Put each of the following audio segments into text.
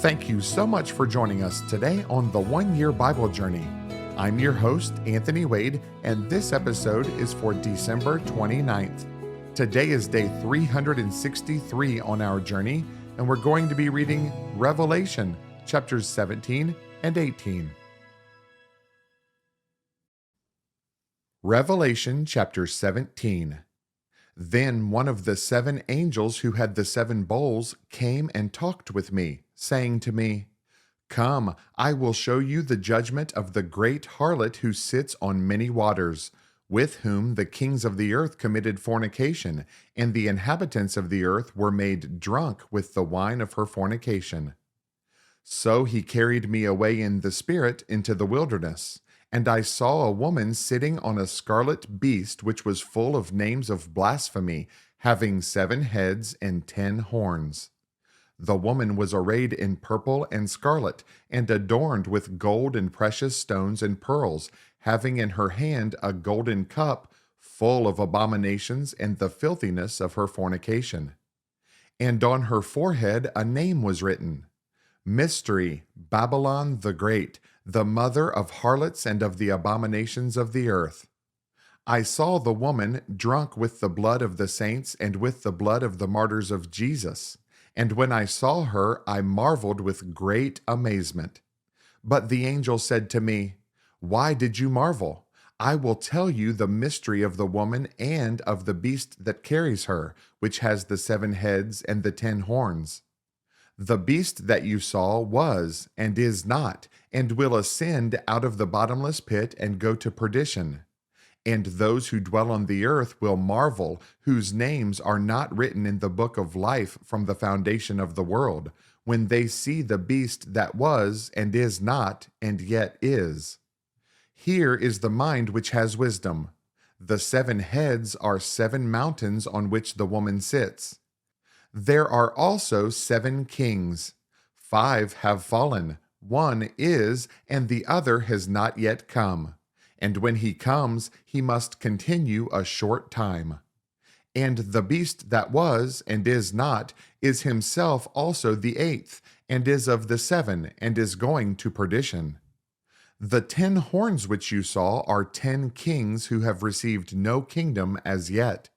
Thank you so much for joining us today on the 1 Year Bible Journey. I'm your host, Anthony Wade, and this episode is for December 29th. Today is day 363 on our journey, and we're going to be reading Revelation, chapters 17 and 18. Revelation chapter 17. Then one of the 7 angels who had the 7 bowls came and talked with me, saying to me, "Come, I will show you the judgment of the great harlot who sits on many waters, with whom the kings of the earth committed fornication, and the inhabitants of the earth were made drunk with the wine of her fornication." So he carried me away in the spirit into the wilderness. And I saw a woman sitting on a scarlet beast, which was full of names of blasphemy, having 7 heads and 10 horns. The woman was arrayed in purple and scarlet, and adorned with gold and precious stones and pearls, having in her hand a golden cup full of abominations and the filthiness of her fornication. And on her forehead a name was written, Mystery, Babylon the Great, the mother of harlots and of the abominations of the earth. I saw the woman drunk with the blood of the saints and with the blood of the martyrs of Jesus. And when I saw her, I marveled with great amazement. But the angel said to me, "Why did you marvel? I will tell you the mystery of the woman and of the beast that carries her, which has the 7 heads and the 10 horns. The beast that you saw was, and is not, and will ascend out of the bottomless pit and go to perdition. And those who dwell on the earth will marvel, whose names are not written in the book of life from the foundation of the world, when they see the beast that was, and is not, and yet is. Here is the mind which has wisdom. The 7 heads are 7 mountains on which the woman sits. There are also 7 kings. 5 have fallen, 1 is, and the other has not yet come. And when he comes, he must continue a short time. And the beast that was, and is not, is himself also the 8th, and is of the 7, and is going to perdition. The 10 horns which you saw are 10 kings who have received no kingdom as yet.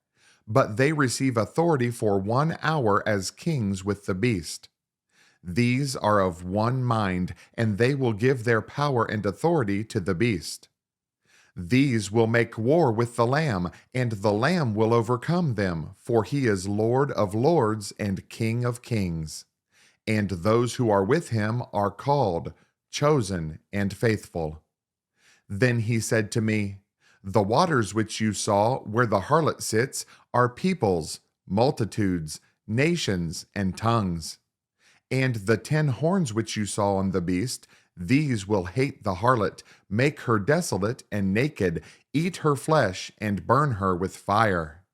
But they receive authority for 1 hour as kings with the beast. These are of one mind, and they will give their power and authority to the beast. These will make war with the Lamb, and the Lamb will overcome them, for he is Lord of lords and King of kings. And those who are with him are called, chosen, and faithful. Then he said to me, "The waters which you saw where the harlot sits are peoples, multitudes, nations, and tongues. And the 10 horns which you saw on the beast, these will hate the harlot, make her desolate and naked, eat her flesh, and burn her with fire.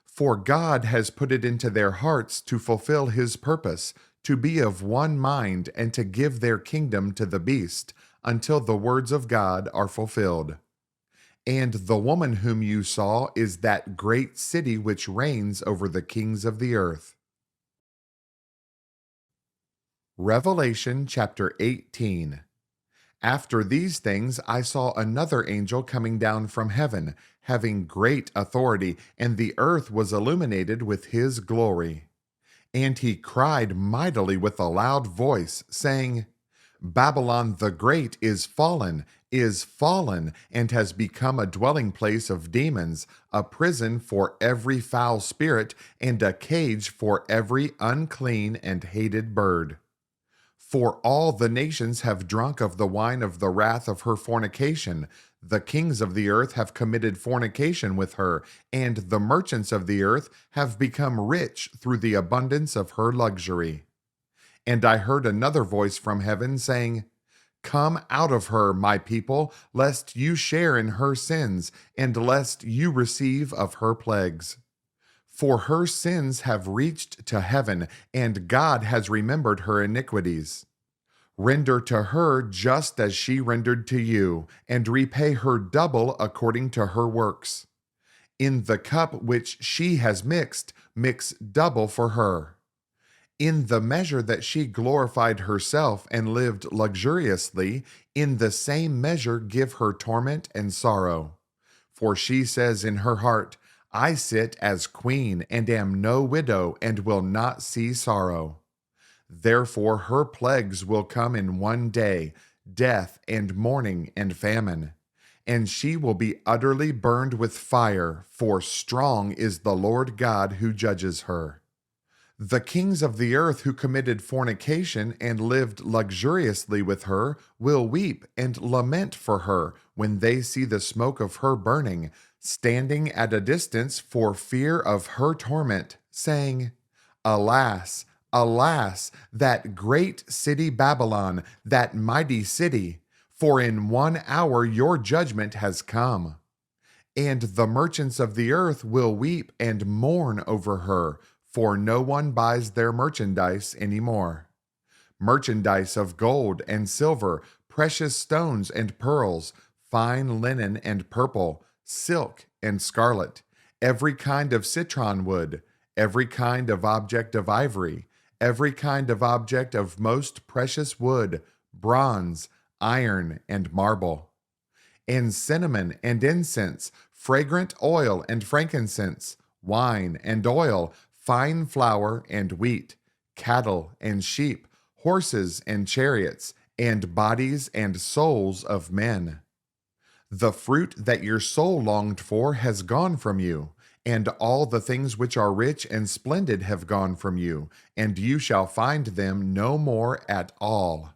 For God has put it into their hearts to fulfill his purpose, to be of one mind, and to give their kingdom to the beast, until the words of God are fulfilled. And the woman whom you saw is that great city which reigns over the kings of the earth." Revelation chapter 18. After these things I saw another angel coming down from heaven, having great authority, and the earth was illuminated with his glory. And he cried mightily with a loud voice, saying, "Babylon the Great is fallen, and has become a dwelling place of demons, a prison for every foul spirit, and a cage for every unclean and hated bird. For all the nations have drunk of the wine of the wrath of her fornication. The kings of the earth have committed fornication with her, and the merchants of the earth have become rich through the abundance of her luxury." And I heard another voice from heaven saying, "Come out of her, my people, lest you share in her sins, and lest you receive of her plagues. For her sins have reached to heaven, and God has remembered her iniquities. Render to her just as she rendered to you, and repay her double according to her works. In the cup which she has mixed, mix double for her. In the measure that she glorified herself and lived luxuriously, in the same measure give her torment and sorrow. For she says in her heart, I sit as queen and am no widow and will not see sorrow. Therefore her plagues will come in one day, death and mourning and famine. And she will be utterly burned with fire, for strong is the Lord God who judges her. The kings of the earth who committed fornication and lived luxuriously with her will weep and lament for her when they see the smoke of her burning, standing at a distance for fear of her torment, saying, Alas, alas, that great city Babylon, that mighty city, for in 1 hour your judgment has come. And the merchants of the earth will weep and mourn over her, for no one buys their merchandise anymore. Merchandise of gold and silver, precious stones and pearls, fine linen and purple, silk and scarlet, every kind of citron wood, every kind of object of ivory, every kind of object of most precious wood, bronze, iron, and marble, and cinnamon and incense, fragrant oil and frankincense, wine and oil, fine flour and wheat, cattle and sheep, horses and chariots, and bodies and souls of men. The fruit that your soul longed for has gone from you, and all the things which are rich and splendid have gone from you, and you shall find them no more at all.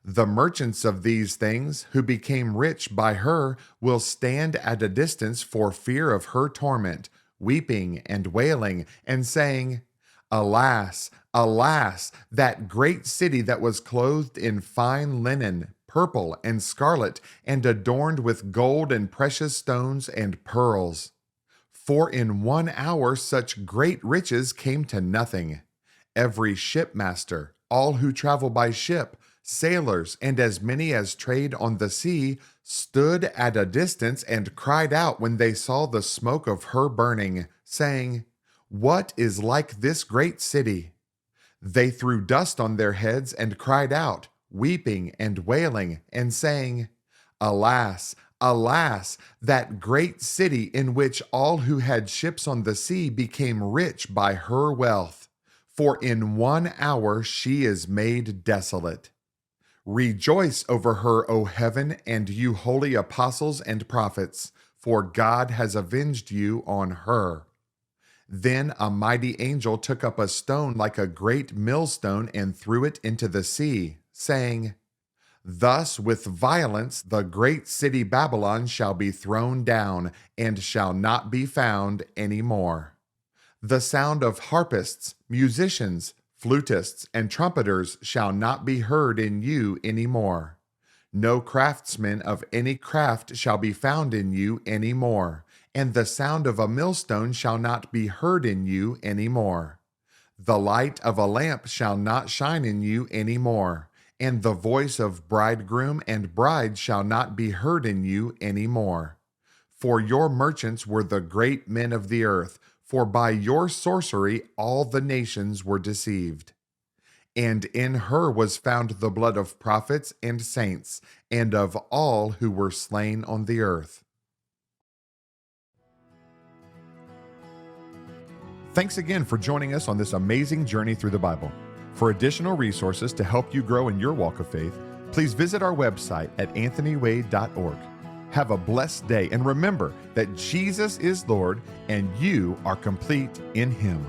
The merchants of these things, who became rich by her, will stand at a distance for fear of her torment, weeping and wailing, and saying, Alas, alas, that great city that was clothed in fine linen, purple and scarlet, and adorned with gold and precious stones and pearls. For in 1 hour such great riches came to nothing. Every shipmaster, all who travel by ship, sailors, and as many as trade on the sea, stood at a distance and cried out when they saw the smoke of her burning, saying, What is like this great city? They threw dust on their heads and cried out, weeping and wailing, and saying, Alas, alas, that great city in which all who had ships on the sea became rich by her wealth. For in 1 hour she is made desolate. Rejoice over her, O heaven, and you holy apostles and prophets, for God has avenged you on her. Then a mighty angel took up a stone like a great millstone and threw it into the sea, saying, Thus with violence the great city Babylon shall be thrown down, and shall not be found any more. The sound of harpists, musicians, flutists, and trumpeters shall not be heard in you any more. No craftsman of any craft shall be found in you any more, and the sound of a millstone shall not be heard in you any more. The light of a lamp shall not shine in you any more, and the voice of bridegroom and bride shall not be heard in you any more. For your merchants were the great men of the earth, for by your sorcery all the nations were deceived. And in her was found the blood of prophets and saints, and of all who were slain on the earth. Thanks again for joining us on this amazing journey through the Bible. For additional resources to help you grow in your walk of faith, please visit our website at anthonywade.org. Have a blessed day, and remember that Jesus is Lord and you are complete in Him.